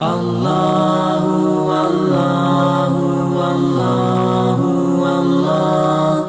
اللہ اللہ اللہ اللہ اللہ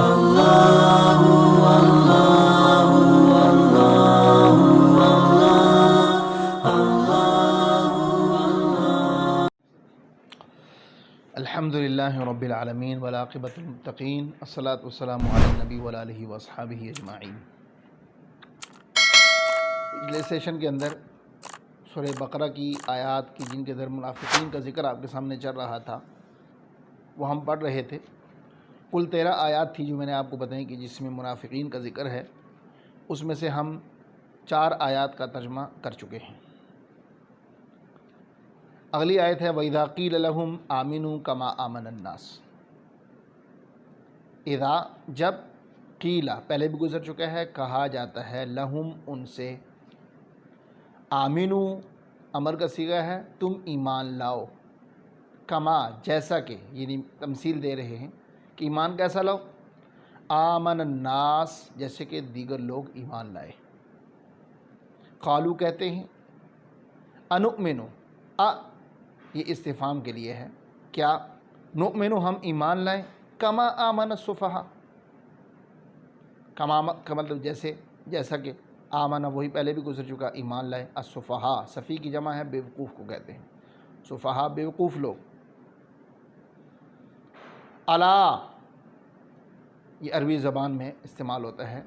اللہ اللہ اللہ الحمد للہ رب العالمین والعاقبۃ للمتقین الصلاۃ والسلام علی النبی وآلہ واصحابہ اجمعین۔ پچھلے سیشن کے اندر سورہ بقرہ کی آیات کی جن کے اندر منافقین کا ذکر آپ کے سامنے چل رہا تھا وہ ہم پڑھ رہے تھے۔ کل 13 آیات تھی جو میں نے آپ کو بتائیں کہ جس میں منافقین کا ذکر ہے، اس میں سے ہم 4 آیات کا ترجمہ کر چکے ہیں۔ اگلی آیت ہے وَإِذَا قِيلَ لَهُمْ آمِنُوا كَمَا آمَنَ النَّاسُ۔ اذا جب، قیلا پہلے بھی گزر چکا ہے، کہا جاتا ہے، لہم ان سے، آمنو امر کا صیغہ ہے، تم ایمان لاؤ، کما جیسا کہ، یعنی تمثیل دے رہے ہیں کہ ایمان کیسا لاؤ، آمن الناس جیسے کہ دیگر لوگ ایمان لائے۔ قالو کہتے ہیں، انؤمنو یہ استفہام کے لیے ہے، کیا نؤمنو ہم ایمان لائیں، کما آمن السفہاء، کما کا مطلب جیسا کہ، آمن وہی پہلے بھی گزر چکا، ایمان لائے، السفہاء سفیہ کی جمع ہے، بیوقوف کو کہتے ہیں، سفہاء بیوقوف لوگ۔ الا یہ عربی زبان میں استعمال ہوتا ہے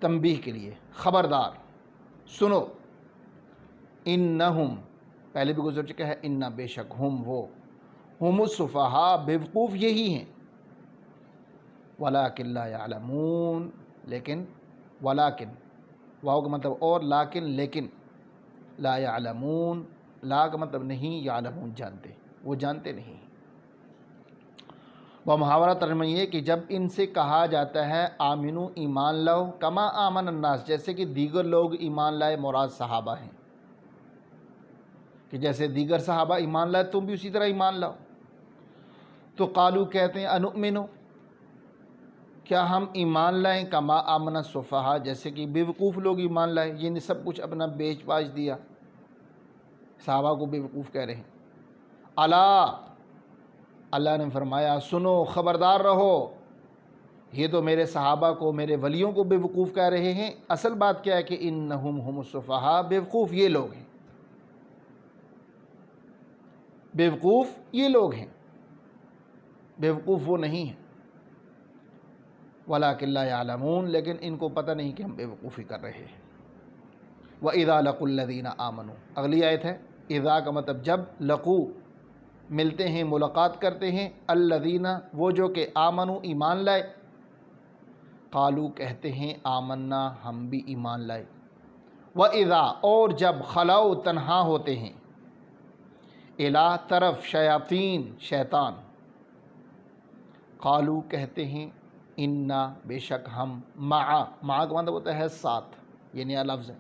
تنبیہ کے لیے، خبردار، سنو، انہم پہلے بھی گزر چکا ہے، ان بے شک، ہم وہ، ہم السفہاء بیوقوف یہی ہیں، ولکن لا یعلمون لیکن، ولکن واو کا مطلب اور، لیکن لیکن، لا یعلمون لا کا مطلب نہیں، یعلمون جانتے، وہ جانتے نہیں۔ وہ محاورہ ترجمہ یہ کہ جب ان سے کہا جاتا ہے آمنو ایمان لاؤ، کما آمن الناس جیسے کہ دیگر لوگ ایمان لائے، مراد صحابہ ہیں، کہ جیسے دیگر صحابہ ایمان لائے تم بھی اسی طرح ایمان لاؤ۔ تو قالو کہتے ہیں، انؤمنو کیا ہم ایمان لائیں، کما آمن السفہاء جیسے کہ بیوقوف لوگ ایمان لائے، یعنی سب کچھ اپنا بیچ باچ دیا، صحابہ کو بیوقوف کہہ رہے ہیں۔ الا اللہ نے فرمایا، سنو، خبردار رہو، یہ تو میرے صحابہ کو، میرے ولیوں کو بیوقوف کہہ رہے ہیں، اصل بات کیا ہے کہ انہم ہم السفہاء بیوقوف یہ لوگ ہیں، بیوقوف یہ لوگ ہیں، بیوقوف وہ نہیں ہیں، وَلَٰكِن لَا يَعْلَمُونَ لیکن ان کو پتہ نہیں کہ ہم بیوقوفی کر رہے ہیں۔ وَإِذَا لَقُوا الَّذِينَ آمَنُوا اگلی آیت ہے، اذا کا مطلب جب، لقو ملتے ہیں، ملاقات کرتے ہیں، الذین وہ جو کہ آمنوا ایمان لائے، قالو کہتے ہیں، آمنا ہم بھی ایمان لائے، وَإِذَا اور جب، خلو تنہا ہوتے ہیں، الی طرف، شیاطین شیطان، قالو کہتے ہیں، انا بے شک ہم، مع کا مطلب ہوتا ہے ساتھ، یہ نیا لفظ ہے،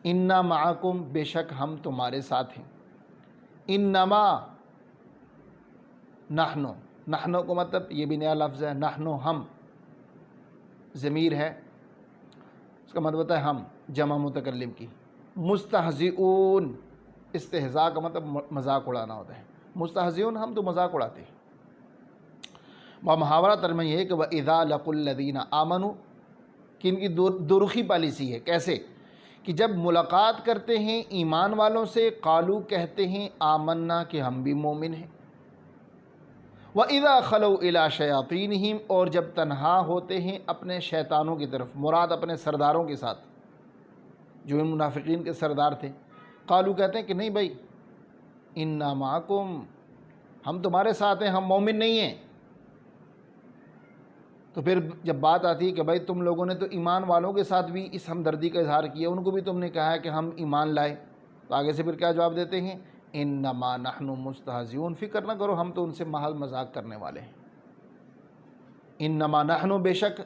انا معکم بے شک ہم تمہارے ساتھ ہیں، انما نحنو کو مطلب یہ بھی نیا لفظ ہے، نحنو ہم ضمیر ہے، اس کا مطلب ہوتا ہے ہم، جمع متکلم کی، مستہزئون استہزاء کا مطلب مذاق اڑانا ہوتا ہے، مستہزئون ہم تو مذاق اڑاتے ہیں۔ وہ محاورہ ترجمہ یہ ہے کہ وَإِذَا لَقُوا الَّذِينَ آمَنُوا کہ ان کی درخی پالیسی ہے، کیسے کہ جب ملاقات کرتے ہیں ایمان والوں سے، قالو کہتے ہیں، آمنا کہ ہم بھی مومن ہیں، وَإِذَا خَلَوْا إِلَىٰ شَيَاطِينِهِمْ اور جب تنہا ہوتے ہیں اپنے شیطانوں کی طرف، مراد اپنے سرداروں کے ساتھ، جو ان منافقین کے سردار تھے، قالو کہتے ہیں کہ نہیں بھائی، اِنَّا مَعَكُمْ ہم تمہارے ساتھ ہیں، ہم مومن نہیں ہیں۔ تو پھر جب بات آتی ہے کہ بھائی تم لوگوں نے تو ایمان والوں کے ساتھ بھی اس ہمدردی کا اظہار کیا، ان کو بھی تم نے کہا ہے کہ ہم ایمان لائے، تو آگے سے پھر کیا جواب دیتے ہیں، انما نحن مستہزئون فکر نہ کرو ہم تو ان سے محض مذاق کرنے والے ہیں، انما نحن بے شک،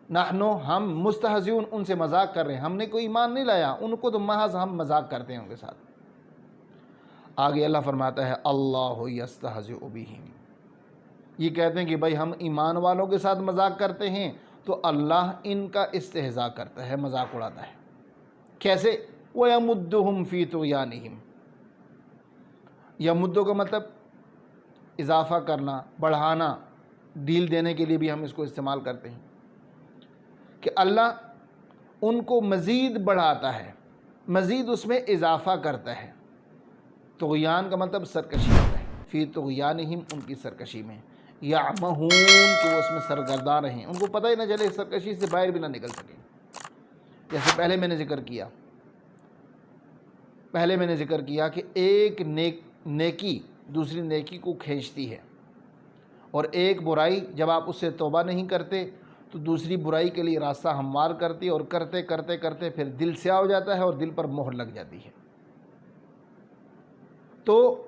نحن ہم، مستہزئون ان سے مذاق کر رہے ہیں، ہم نے کوئی ایمان نہیں لایا، ان کو تو محض ہم مذاق کرتے ہیں ان کے ساتھ۔ آگے اللہ فرماتا ہے، اللہ یستہزئ بہم یہ کہتے ہیں کہ بھائی ہم ایمان والوں کے ساتھ مذاق کرتے ہیں، تو اللہ ان کا استہزاء کرتا ہے، مذاق اڑاتا ہے۔ کیسے؟ وَيَمُدُّهُمْ فِي طُغْيَانِهِمْ۔ یمدو کا مطلب اضافہ کرنا، بڑھانا، ڈیل دینے کے لیے بھی ہم اس کو استعمال کرتے ہیں کہ اللہ ان کو مزید بڑھاتا ہے، مزید اس میں اضافہ کرتا ہے۔ طغیان کا مطلب سرکشی ہوتا ہے، فی طغیانہم، ان کی سرکشی میں، یعمہون، کہ وہ اس میں سرگرداں رہیں، ان کو پتہ ہی نہ چلے، سرکشی سے باہر بھی نہ نکل سکیں۔ جیسے پہلے میں نے ذکر کیا کہ ایک نیکی دوسری نیکی کو کھینچتی ہے، اور ایک برائی جب آپ اس سے توبہ نہیں کرتے تو دوسری برائی کے لیے راستہ ہموار کرتی ہے، اور کرتے کرتے کرتے پھر دل سیاہ ہو جاتا ہے اور دل پر مہر لگ جاتی ہے۔ تو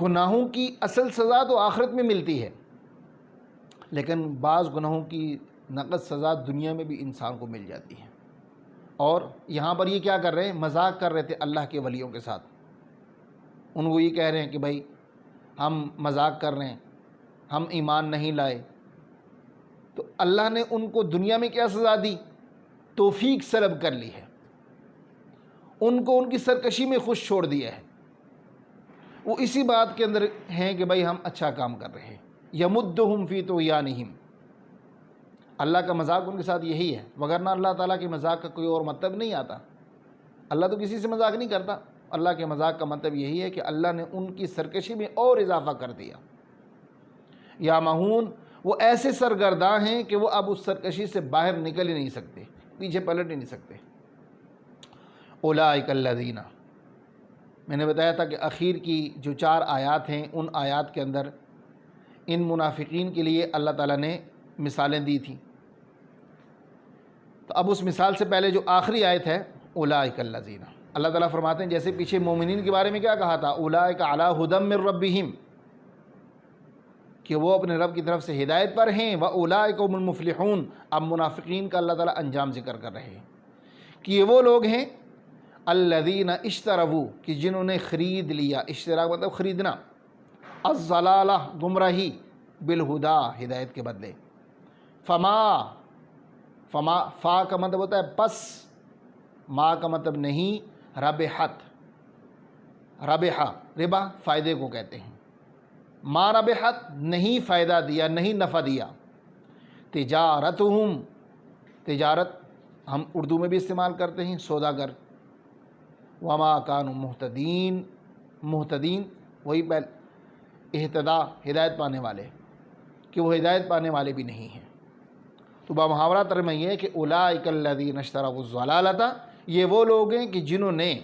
گناہوں کی اصل سزا تو آخرت میں ملتی ہے، لیکن بعض گناہوں کی نقد سزا دنیا میں بھی انسان کو مل جاتی ہے۔ اور یہاں پر یہ کیا کر رہے ہیں؟ مذاق کر رہے تھے اللہ کے ولیوں کے ساتھ۔ ان کو یہ کہہ رہے ہیں کہ بھائی ہم مذاق کر رہے ہیں، ہم ایمان نہیں لائے۔ تو اللہ نے ان کو دنیا میں کیا سزا دی؟ توفیق سلب کر لی ہے، ان کو ان کی سرکشی میں خوش چھوڑ دیا ہے۔ وہ اسی بات کے اندر ہیں کہ بھائی ہم اچھا کام کر رہے ہیں۔ یمدہم فی طغیانہم، اللہ کا مذاق ان کے ساتھ یہی ہے، وگرنہ اللہ تعالیٰ کے مذاق کا کوئی اور مطلب نہیں آتا۔ اللہ تو کسی سے مذاق نہیں کرتا، اللہ کے مذاق کا مطلب یہی ہے کہ اللہ نے ان کی سرکشی میں اور اضافہ کر دیا۔ یا مہون، وہ ایسے سرگرداں ہیں کہ وہ اب اس سرکشی سے باہر نکل ہی نہیں سکتے، پیچھے پلٹ ہی نہیں سکتے۔ اولئک الذین، میں نے بتایا تھا کہ اخیر کی جو 4 آیات ہیں، ان آیات کے اندر ان منافقین کے لیے اللہ تعالیٰ نے مثالیں دی تھیں۔ تو اب اس مثال سے پہلے جو آخری آیت ہے، اولئک الذین، اللہ تعالیٰ فرماتے ہیں جیسے پیچھے مومنین کے بارے میں کیا کہا تھا، اولئک علی ھدی من ربہم، کہ وہ اپنے رب کی طرف سے ہدایت پر ہیں، واولئک هم المفلحون۔ اب منافقین کا اللہ تعالیٰ انجام ذکر کر رہے ہیں کہ یہ وہ لوگ ہیں الذین اشتروا، کہ جنہوں نے خرید لیا، اشتراک مطلب خریدنا، الضلالہ، گمراہی، بالہدا، ہدایت کے بدلے، فا کا مطلب ہوتا ہے پس، ما کا مطلب نہیں، ربحت، ربا فائدے کو کہتے ہیں، ما ربحت نہیں فائدہ دیا، نہیں نفع دیا، تجارتہم، تجارت ہم اردو میں بھی استعمال کرتے ہیں، سوداگر، وما کانوا مہتدین، مہتدین وہی اہتدا، ہدایت پانے والے، کہ وہ ہدایت پانے والے بھی نہیں ہیں۔ تو بمحاورہ ترجمہ یہ ہے کہ اولئک الذین اشتروا الضلالۃ، یہ وہ لوگ ہیں کہ جنہوں نے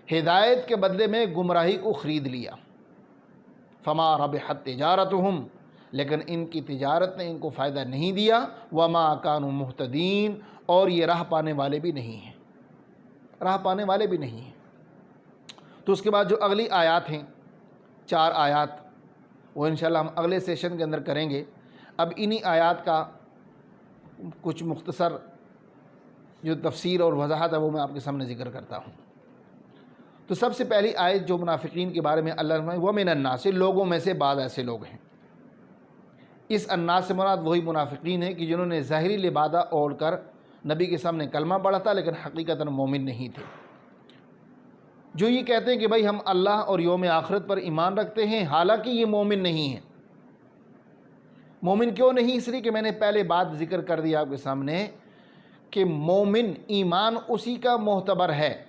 ہدایت کے بدلے میں گمراہی کو خرید لیا، فما ربحت تجارتہم، لیکن ان کی تجارت نے ان کو فائدہ نہیں دیا، وما کانوا مہتدین، اور یہ راہ پانے والے بھی نہیں ہیں، راہ پانے والے بھی نہیں ہیں۔ تو اس کے بعد جو اگلی آیات ہیں، 4 آیات، وہ انشاءاللہ ہم اگلے سیشن کے اندر کریں گے۔ اب انہی آیات کا کچھ مختصر جو تفسیر اور وضاحت ہے وہ میں آپ کے سامنے ذکر کرتا ہوں۔ تو سب سے پہلی آیت جو منافقین کے بارے میں اللہ نے وَمِنَ النَّاسِ، لوگوں میں سے بعض ایسے لوگ ہیں۔ اس الناس سے مراد وہی منافقین ہیں کہ جنہوں نے ظاہری لبادہ اوڑھ کر نبی کے سامنے کلمہ پڑھا تھا، لیکن حقیقتاً مومن نہیں تھے، جو یہ کہتے ہیں کہ بھائی ہم اللہ اور یوم آخرت پر ایمان رکھتے ہیں، حالانکہ یہ مومن نہیں ہیں۔ مومن کیوں نہیں؟ اس لیے کہ میں نے پہلے بات ذکر کر دی آپ کے سامنے کہ مومن ایمان اسی کا معتبر ہے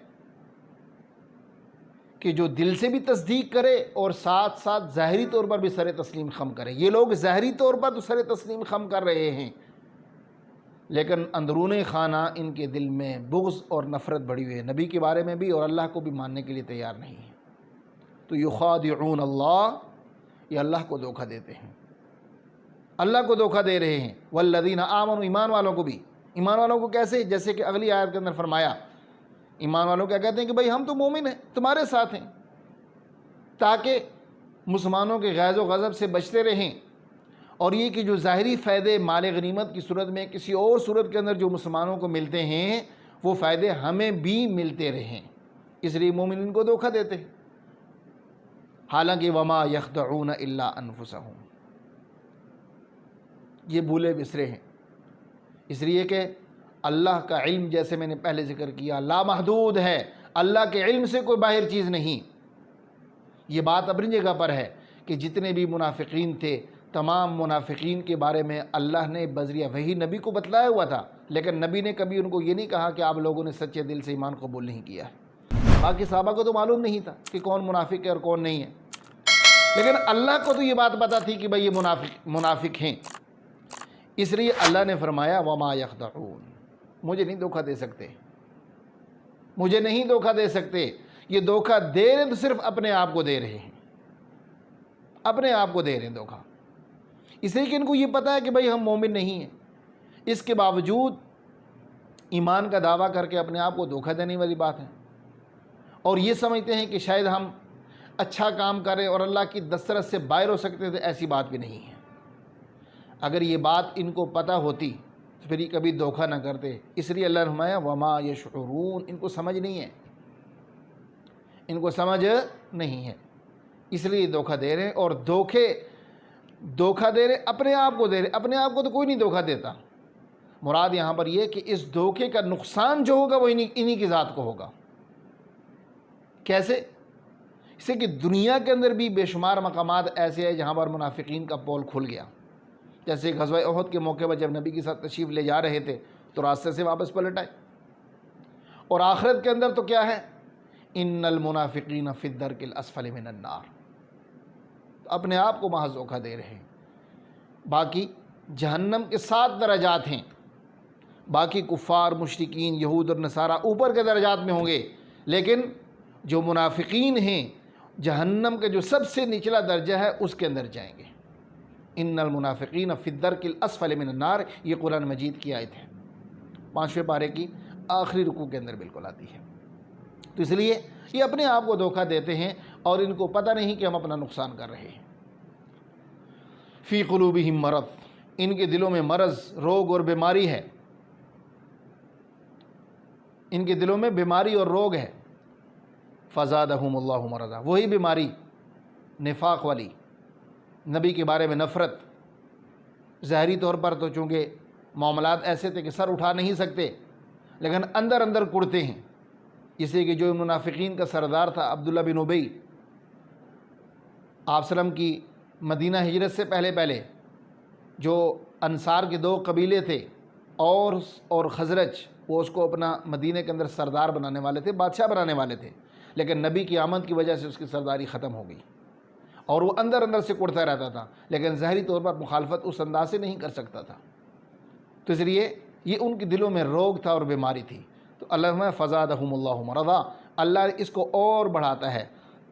کہ جو دل سے بھی تصدیق کرے اور ساتھ ساتھ ظاہری طور پر بھی سر تسلیم خم کرے۔ یہ لوگ ظاہری طور پر تو سر تسلیم خم کر رہے ہیں، لیکن اندرون خانہ ان کے دل میں بغض اور نفرت بڑھی ہوئی ہے، نبی کے بارے میں بھی اور اللہ کو بھی ماننے کے لیے تیار نہیں ہے۔ تو یخادعون اللہ، یہ اللہ کو دھوکہ دیتے ہیں، اللہ کو دھوکہ دے رہے ہیں۔ والذین آمنوا، ایمان والوں کو بھی۔ ایمان والوں کو کیسے؟ جیسے کہ اگلی آیت کے اندر فرمایا، ایمان والوں کیا کہتے ہیں کہ بھائی ہم تو مومن ہیں، تمہارے ساتھ ہیں، تاکہ مسلمانوں کے غیظ و غضب سے بچتے رہیں، اور یہ کہ جو ظاہری فائدے مال غنیمت کی صورت میں کسی اور صورت کے اندر جو مسلمانوں کو ملتے ہیں، وہ فائدے ہمیں بھی ملتے رہیں، اس لیے مومنین کو دھوکہ دیتے ہیں۔ حالانکہ وما یخدعون الا انفسہم، یہ بھولے بسرے ہیں، اس لیے کہ اللہ کا علم جیسے میں نے پہلے ذکر کیا لامحدود ہے، اللہ کے علم سے کوئی باہر چیز نہیں۔ یہ بات اپنی جگہ پر ہے کہ جتنے بھی منافقین تھے تمام منافقین کے بارے میں اللہ نے بذریعہ وحی نبی کو بتلایا ہوا تھا، لیکن نبی نے کبھی ان کو یہ نہیں کہا کہ آپ لوگوں نے سچے دل سے ایمان قبول نہیں کیا ہے۔ باقی صحابہ کو تو معلوم نہیں تھا کہ کون منافق ہے اور کون نہیں ہے، لیکن اللہ کو تو یہ بات پتہ تھی کہ بھئی یہ منافق ہیں، اس لیے اللہ نے فرمایا وما یخدعون، مجھے نہیں دھوکہ دے سکتے، مجھے نہیں دھوکہ دے سکتے۔ یہ دھوکہ دے رہے تو صرف اپنے آپ کو دے رہے ہیں، اپنے آپ کو دے رہے ہیں دھوکہ، اس لیے کہ ان کو یہ پتہ ہے کہ بھئی ہم مومن نہیں ہیں، اس کے باوجود ایمان کا دعویٰ کر کے اپنے آپ کو دھوکہ دینے والی بات ہے، اور یہ سمجھتے ہیں کہ شاید ہم اچھا کام کریں اور اللہ کی دسترس سے باہر ہو سکتے تھے، ایسی بات بھی نہیں ہے۔ اگر یہ بات ان کو پتہ ہوتی تو پھر یہ کبھی دھوکہ نہ کرتے، اس لیے اللہ نے فرمایا وما یشعرون، ان کو سمجھ نہیں ہے، ان کو سمجھ نہیں ہے، اس لیے دھوکہ دے رہے ہیں، اور دھوکہ دے رہے اپنے آپ کو دے رہے، اپنے آپ کو تو کوئی نہیں دھوکہ دیتا۔ مراد یہاں پر یہ کہ اس دھوکے کا نقصان جو ہوگا وہ انہی کی ذات کو ہوگا۔ کیسے؟ اس سے کہ دنیا کے اندر بھی بے شمار مقامات ایسے ہیں جہاں پر منافقین کا پول کھل گیا، جیسے غزوہ احد کے موقع پر جب نبی کے ساتھ تشریف لے جا رہے تھے تو راستے سے واپس پلٹ آئے، اور آخرت کے اندر تو کیا ہے ان المنافقین فی الدرک الاسفل من النار، اپنے آپ کو محض دھوکہ دے رہے ہیں۔ باقی جہنم کے 7 درجات ہیں، باقی کفار مشرکین یہود اور نصارہ اوپر کے درجات میں ہوں گے، لیکن جو منافقین ہیں جہنم کا جو سب سے نچلا درجہ ہے اس کے اندر جائیں گے۔ ان المنافقین فی الدرک الاسفل من النار، یہ قرآن مجید کی آیت ہے، 5ویں پارے کی آخری رکوع کے اندر بالکل آتی ہے۔ تو اس لیے یہ اپنے آپ کو دھوکہ دیتے ہیں اور ان کو پتہ نہیں کہ ہم اپنا نقصان کر رہے ہیں۔ فی قلوبہم مرض، ان کے دلوں میں مرض، روگ اور بیماری ہے، ان کے دلوں میں بیماری اور روگ ہے۔ فزادہم اللہ مرضا، وہی بیماری نفاق والی، نبی کے بارے میں نفرت، ظاہری طور پر تو چونکہ معاملات ایسے تھے کہ سر اٹھا نہیں سکتے، لیکن اندر اندر کڑتے ہیں، اس لیے کہ جو منافقین کا سردار تھا عبداللہ بن ابی، آپ وسلم کی مدینہ ہجرت سے پہلے جو انصار کے 2 قبیلے تھے اوس اور خزرج، وہ اس کو اپنا مدینہ کے اندر سردار بنانے والے تھے، بادشاہ بنانے والے تھے، لیکن نبی کی آمد کی وجہ سے اس کی سرداری ختم ہو گئی اور وہ اندر اندر سے کڑتا رہتا تھا، لیکن ظاہری طور پر مخالفت اس انداز سے نہیں کر سکتا تھا۔ تو اس لیے یہ ان کے دلوں میں روگ تھا اور بیماری تھی، تو اللہ میں فزادہم اللہ مرضا، اللہ اس کو اور بڑھاتا ہے۔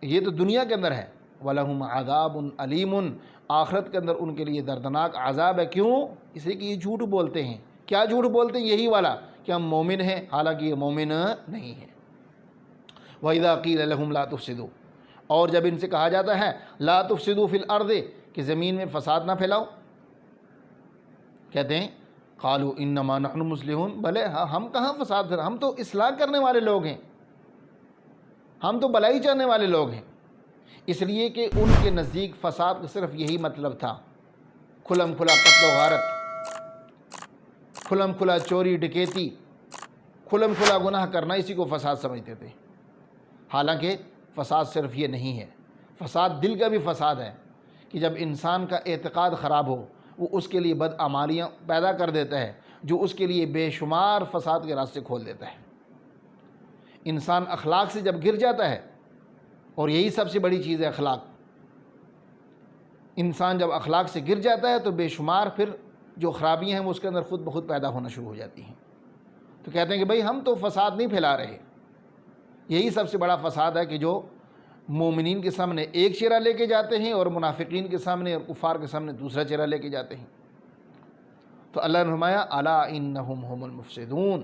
یہ تو دنیا کے اندر ہے، وَلَهُمْ عَذَابٌ عَلِيمٌ، آخرت کے اندر ان کے لیے دردناک عذاب ہے۔ کیوں؟ اس لیے کہ یہ جھوٹ بولتے ہیں۔ کیا جھوٹ بولتے ہیں؟ یہی والا کہ ہم مومن ہیں، حالانکہ یہ مومن نہیں ہے۔ وَإِذَا قِيلَ لَهُمْ لَا تُفْسِدُوا، اور جب ان سے کہا جاتا ہے لا تفسدوا فی الارض، کہ زمین میں فساد نہ پھیلاؤ، کہتے ہیں قالوا انما نحن مصلحون، بھلے ہم کہاں فساد کر، ہم تو اصلاح کرنے والے لوگ ہیں، ہم تو بھلائی چاہنے والے لوگ ہیں۔ اس لیے کہ ان کے نزدیک فساد کا صرف یہی مطلب تھا، کھلم کھلا قتل و غارت، کھلم کھلا چوری ڈکیتی، کھلم کھلا گناہ کرنا، اسی کو فساد سمجھتے تھے۔ حالانکہ فساد صرف یہ نہیں ہے، فساد دل کا بھی فساد ہے، کہ جب انسان کا اعتقاد خراب ہو وہ اس کے لیے بدعمالیاں پیدا کر دیتا ہے، جو اس کے لیے بے شمار فساد کے راستے کھول دیتا ہے۔ انسان اخلاق سے جب گر جاتا ہے، اور یہی سب سے بڑی چیز ہے اخلاق، انسان جب اخلاق سے گر جاتا ہے تو بے شمار پھر جو خرابیاں ہیں وہ اس کے اندر خود بخود پیدا ہونا شروع ہو جاتی ہیں۔ تو کہتے ہیں کہ بھئی ہم تو فساد نہیں پھیلا رہے۔ یہی سب سے بڑا فساد ہے کہ جو مومنین کے سامنے ایک چہرہ لے کے جاتے ہیں اور منافقین کے سامنے اور کفار کے سامنے دوسرا چہرہ لے کے جاتے ہیں۔ تو اللہ نے فرمایا الا انہم هم المفسدون،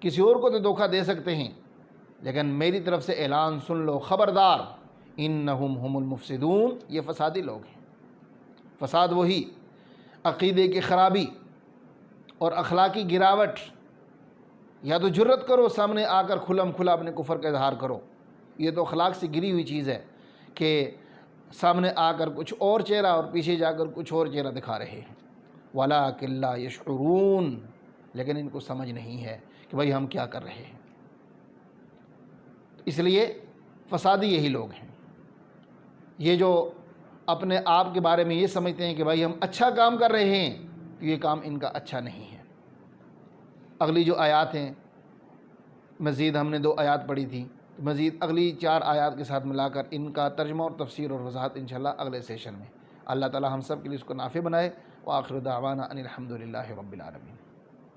کسی اور کو تو دھوکہ دے سکتے ہیں، لیکن میری طرف سے اعلان سن لو، خبردار، انہم هم المفسدون، یہ فسادی لوگ ہیں۔ فساد وہی عقیدے کی خرابی اور اخلاقی گراوٹ، یا تو جرت کرو سامنے آ کر کھلم کھلا اپنے کفر کا اظہار کرو، یہ تو اخلاق سے گری ہوئی چیز ہے کہ سامنے آ کر کچھ اور چہرہ اور پیچھے جا کر کچھ اور چہرہ دکھا رہے ہیں۔ وَلَٰكِن لَا يَشْعُرُونَ، لیکن ان کو سمجھ نہیں ہے کہ بھائی ہم کیا کر رہے ہیں۔ اس لیے فسادی یہی لوگ ہیں، یہ جو اپنے آپ کے بارے میں یہ سمجھتے ہیں کہ بھائی ہم اچھا کام کر رہے ہیں، تو یہ کام ان کا اچھا نہیں ہے۔ اگلی جو آیات ہیں، مزید ہم نے 2 آیات پڑھی تھی، مزید اگلی 4 آیات کے ساتھ ملا کر ان کا ترجمہ اور تفسیر اور وضاحت انشاءاللہ اگلے سیشن میں۔ اللہ تعالی ہم سب کے لیے اس کو نافع بنائے۔ وآخر دعوانا ان الحمد للہ رب العالمین۔